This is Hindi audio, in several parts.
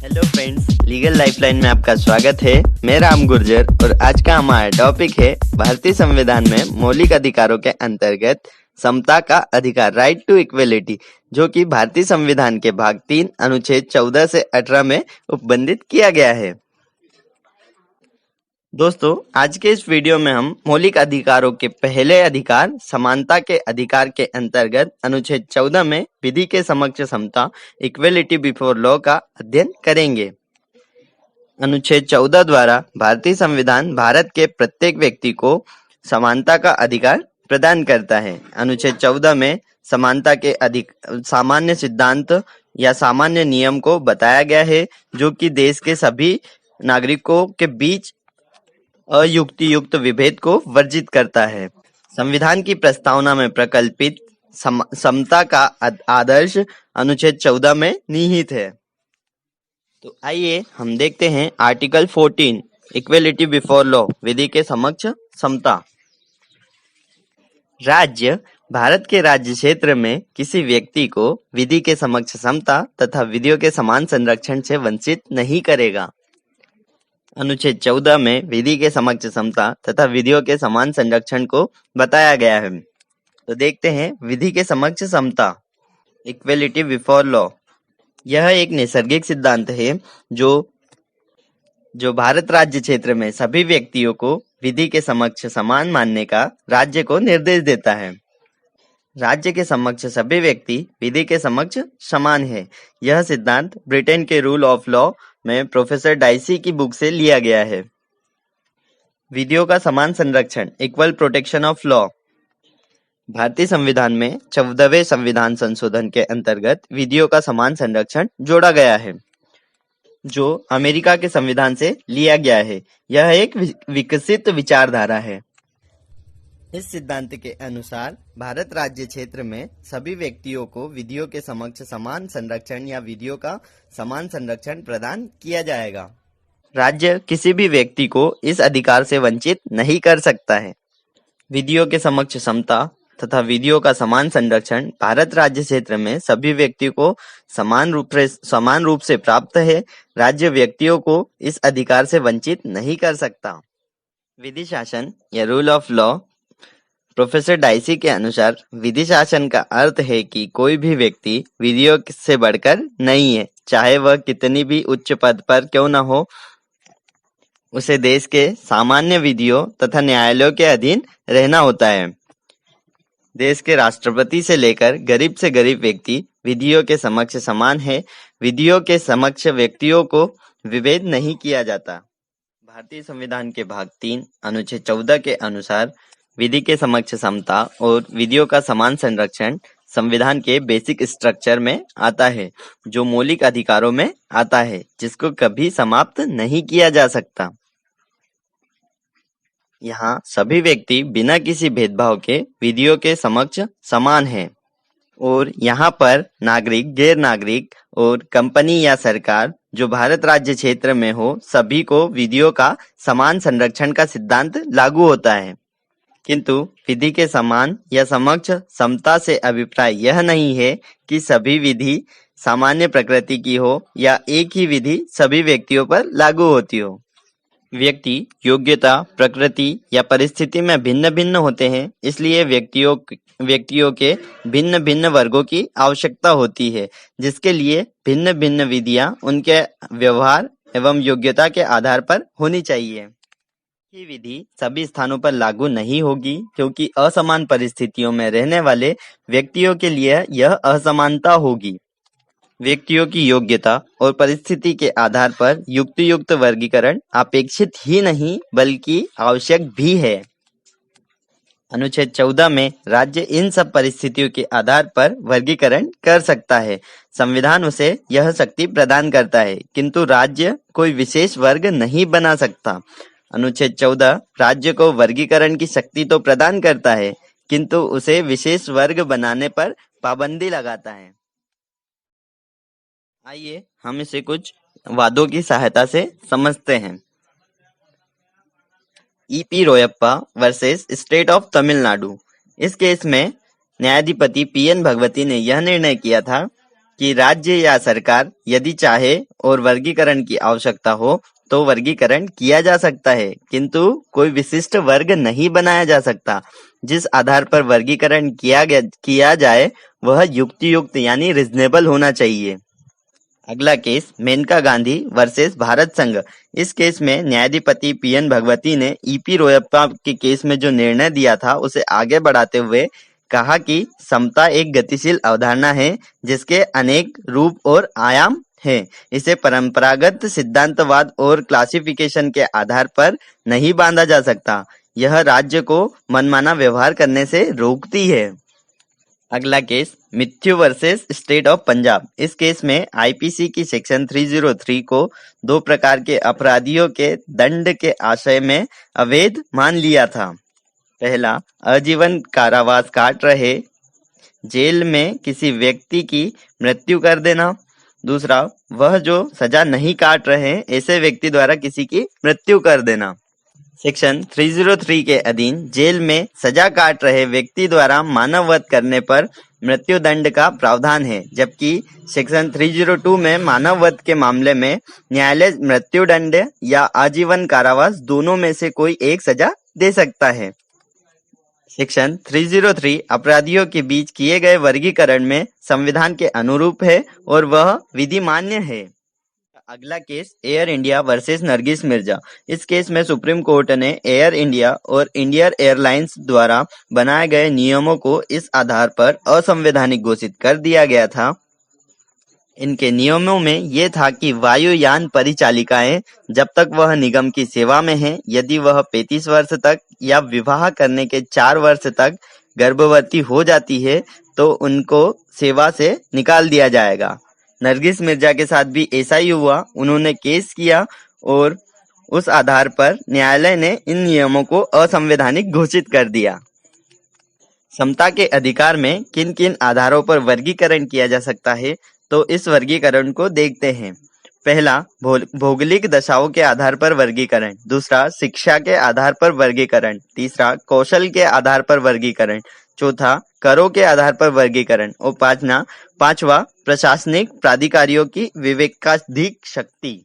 हेलो फ्रेंड्स, लीगल लाइफलाइन में आपका स्वागत है। मैं राम गुर्जर और आज का हमारा टॉपिक है भारतीय संविधान में मौलिक अधिकारों के अंतर्गत समता का अधिकार, राइट टू इक्वलिटी, जो कि भारतीय संविधान के भाग 3 अनुच्छेद 14 से 18 में उपबंधित किया गया है। दोस्तों, आज के इस वीडियो में हम मौलिक अधिकारों के पहले अधिकार समानता के अधिकार के अंतर्गत अनुच्छेद 14 में विधि के समक्ष समता, इक्वलिटी बिफोर लॉ का अध्ययन करेंगे। अनुच्छेद 14 द्वारा भारतीय संविधान भारत के प्रत्येक व्यक्ति को समानता का अधिकार प्रदान करता है। अनुच्छेद 14 में समानता के सामान्य सिद्धांत या सामान्य नियम को बताया गया है, जो कि देश के सभी नागरिकों के बीच अयुक्तियुक्त विभेद को वर्जित करता है। संविधान की प्रस्तावना में प्रकल्पित समता का आदर्श अनुच्छेद 14 में निहित है। तो आइए हम देखते हैं आर्टिकल 14, इक्वलिटी बिफोर लॉ, विधि के समक्ष समता। राज्य भारत के राज्य क्षेत्र में किसी व्यक्ति को विधि के समक्ष समता तथा विधियों के समान संरक्षण से वंचित नहीं करेगा। अनुच्छेद 14 में विधि के समक्ष समता तथा विधियों के समान संरक्षण को बताया गया है। तो देखते हैं विधि के समक्ष समता, इक्वलिटी बिफोर लॉ। यह एक नैसर्गिक सिद्धांत है जो भारत राज्य क्षेत्र में सभी व्यक्तियों को विधि के समक्ष समान मानने का राज्य को निर्देश देता है। राज्य के समक्ष सभी व्यक्ति विधि के समक्ष समान है। यह सिद्धांत ब्रिटेन के रूल ऑफ लॉ में प्रोफेसर डाइसी की बुक से लिया गया है। विधियों का समान संरक्षण, इक्वल प्रोटेक्शन ऑफ लॉ। भारतीय संविधान में 14वें संविधान संशोधन के अंतर्गत विधियों का समान संरक्षण जोड़ा गया है, जो अमेरिका के संविधान से लिया गया है। यह एक विकसित विचारधारा है। इस सिद्धांत के अनुसार भारत राज्य क्षेत्र में सभी व्यक्तियों को विधियों के समक्ष समान संरक्षण या विधियों का समान संरक्षण प्रदान किया जाएगा। राज्य किसी भी व्यक्ति को इस अधिकार से वंचित नहीं कर सकता है। विधियों के समक्ष समता तथा विधियों का समान संरक्षण भारत राज्य क्षेत्र में सभी व्यक्तियों को समान रूप से प्राप्त है। राज्य व्यक्तियों को इस अधिकार से वंचित नहीं कर सकता। विधि शासन या rule of law. Professor dicey के अनुसार विधि शासन का अर्थ है कि कोई भी व्यक्ति विधियों से बढ़कर नहीं है, चाहे वह कितनी भी उच्च पद पर क्यों न हो। उसे देश के सामान्य विधियों तथा न्यायालयों के अधीन रहना होता है। देश के राष्ट्रपति से लेकर गरीब से गरीब व्यक्ति विधियों के समक्ष समान है। विधियों के समक्ष व्यक्तियों को विभेद नहीं किया जाता। भारतीय संविधान के भाग 3 अनुच्छेद 14 के अनुसार विधि के समक्ष समता और विधियों का समान संरक्षण संविधान के बेसिक स्ट्रक्चर में आता है, जो मौलिक अधिकारों में आता है, जिसको कभी समाप्त नहीं किया जा सकता। यहाँ सभी व्यक्ति बिना किसी भेदभाव के विधियों के समक्ष समान हैं और यहाँ पर नागरिक, गैर नागरिक और कंपनी या सरकार जो भारत राज्य क्षेत्र में हो, सभी को विधियों का समान संरक्षण का सिद्धांत लागू होता है। किंतु विधि के समान या समक्ष समता से अभिप्राय यह नहीं है कि सभी विधि सामान्य प्रकृति की हो या एक ही विधि सभी व्यक्तियों पर लागू होती हो। व्यक्ति योग्यता, प्रकृति या परिस्थिति में भिन्न भिन्न होते हैं, इसलिए व्यक्तियों के भिन्न भिन्न वर्गों की आवश्यकता होती है, जिसके लिए भिन्न भिन्न विधियां उनके व्यवहार एवं योग्यता के आधार पर होनी चाहिए। की विधि सभी स्थानों पर लागू नहीं होगी, क्योंकि असमान परिस्थितियों में रहने वाले व्यक्तियों के लिए यह असमानता होगी। व्यक्तियों की योग्यता और परिस्थिति के आधार पर युक्तियुक्त वर्गीकरण अपेक्षित ही नहीं बल्कि आवश्यक भी है। अनुच्छेद 14 में राज्य इन सब परिस्थितियों के आधार पर वर्गीकरण कर सकता है। संविधान उसे यह शक्ति प्रदान करता है, किंतु राज्य कोई विशेष वर्ग नहीं बना सकता। अनुच्छेद 14 राज्य को वर्गीकरण की शक्ति तो प्रदान करता है, किंतु उसे विशेष वर्ग बनाने पर पाबंदी लगाता है। आइए हम इसे कुछ वादों की सहायता से समझते हैं। E P Royappa versus state of Tamil Nadu. इस केस में न्यायाधिपति पीएन भगवती ने यह निर्णय किया था कि राज्य या सरकार यदि चाहे और वर्गीकरण की आवश्यकता हो तो वर्गीकरण किया जा सकता है, किंतु कोई विशिष्ट वर्ग नहीं बनाया जा सकता। जिस आधार पर वर्गीकरण किया जाए वह युक्तियुक्त यानी रिजनेबल होना चाहिए। अगला केस मेनका गांधी वर्सेस भारत संघ। इस केस में न्यायाधिपति पीएन भगवती ने ईपी रोयप्पा के केस में जो निर्णय दिया था उसे आगे बढ़ाते हुए कहा कि समता एक गतिशील अवधारणा है जिसके अनेक रूप और आयाम हैं। इसे परंपरागत सिद्धांतवाद और क्लासिफिकेशन के आधार पर नहीं बांधा जा सकता। यह राज्य को मनमाना व्यवहार करने से रोकती है। अगला case Mithu versus state of Punjab. इस केस में आईपीसी की सेक्शन 303 को दो प्रकार के अपराधियों के दंड के आशय में अवैध मान लिया था। पहला, आजीवन कारावास काट रहे जेल में किसी व्यक्ति की मृत्यु कर देना। दूसरा, वह जो सजा नहीं काट रहे ऐसे व्यक्ति द्वारा किसी की मृत्यु कर देना। सेक्शन 303 के अधीन जेल में सजा काट रहे व्यक्ति द्वारा मानव वध करने पर मृत्युदंड का प्रावधान है, जबकि सेक्शन 302 में मानव वध के मामले में न्यायालय मृत्युदंड या आजीवन कारावास दोनों में से कोई एक सजा दे सकता है। सेक्शन 303 अपराधियों के बीच किए गए वर्गीकरण में संविधान के अनुरूप है और वह विधि मान्य है। अगला case air India versus Nargis Mirza. इस केस में सुप्रीम कोर्ट ने एयर इंडिया और इंडियन एयरलाइंस द्वारा बनाए गए नियमों को इस आधार पर असंवैधानिक घोषित कर दिया गया था। इनके नियमों में यह था कि वायुयान परिचालिकाएं जब तक वह निगम की सेवा में हैं, यदि वह 35 वर्ष तक या विवाह करने के 4 वर्ष तक गर्भवती हो जाती है तो उनको सेवा से निकाल दिया जाएगा। नरगिस मिर्जा के साथ भी ऐसा ही हुआ। उन्होंने केस किया और उस आधार पर न्यायालय ने इन नियमों को असंवैधानिक घोषित कर दिया। समता के अधिकार में किन किन आधारों पर वर्गीकरण किया जा सकता है, तो इस वर्गीकरण को देखते हैं। पहला, भौगोलिक दशाओं के आधार पर वर्गीकरण। दूसरा, शिक्षा के आधार पर वर्गीकरण। तीसरा, कौशल के आधार पर वर्गीकरण। चौथा, करों के आधार पर वर्गीकरण। और पांचवा प्रशासनिक प्राधिकारियों की विवेकाधीन शक्ति।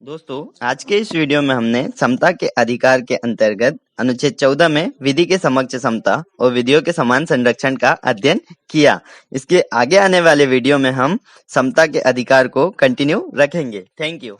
दोस्तों, आज के इस वीडियो में हमने समता के अधिकार के अंतर्गत अनुच्छेद 14 में विधि के समक्ष समता और विधियों के समान संरक्षण का अध्ययन किया। इसके आगे आने वाले वीडियो में हम समता के अधिकार को कंटिन्यू रखेंगे। Thank you.